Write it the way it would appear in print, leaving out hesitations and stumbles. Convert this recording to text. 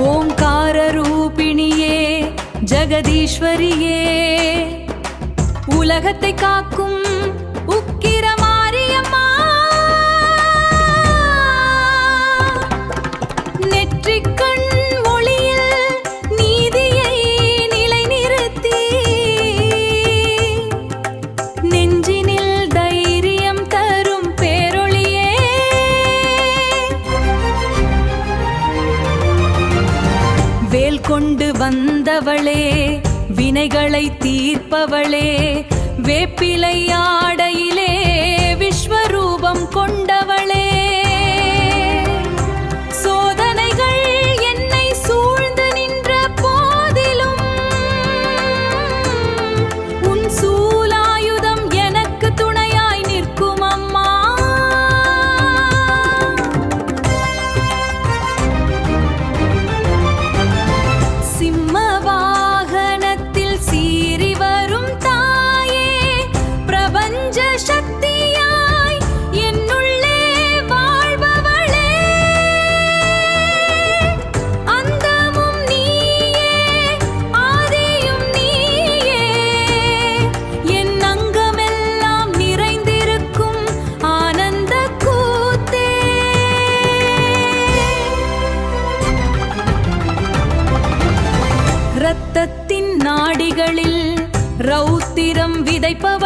ஓங்கார ரூபிணியே ஜெகதீஸ்வரியே உலகத்தை காக்கும் உக்கிர மாரியம்மா நெற்றிக்கண் ஒளியில் நீதியை நிலைநிறுத்தி நெஞ்சினில் தைரியம் தரும் பேரொளியே வேல் கொண்டு வந்தவளே வினைகளை தீர்ப்பவளே வேப்பிலை ஆடையிலே விஸ்வரூபம் கொண்டவளே சோதனைகள் என்னை சூழ்ந்து நின்ற போதிலும் உன் சூலாயுதம் எனக்கு துணையாய் நிற்கும் அம்மா சிம்ம வாகனத்தில் சீறி வரும் தாயே பிரபஞ்ச சக்தியாய் என்னுள்ளே வாழ்பவளே அந்தமும் நீயே ஆதியும் நீயே என் அங்கமெல்லாம் நிறைந்திருக்கும் ஆனந்த கூத்தே இரத்தத்தின் நாடிகளில் ரௌத்திரம் விதைப்பவளே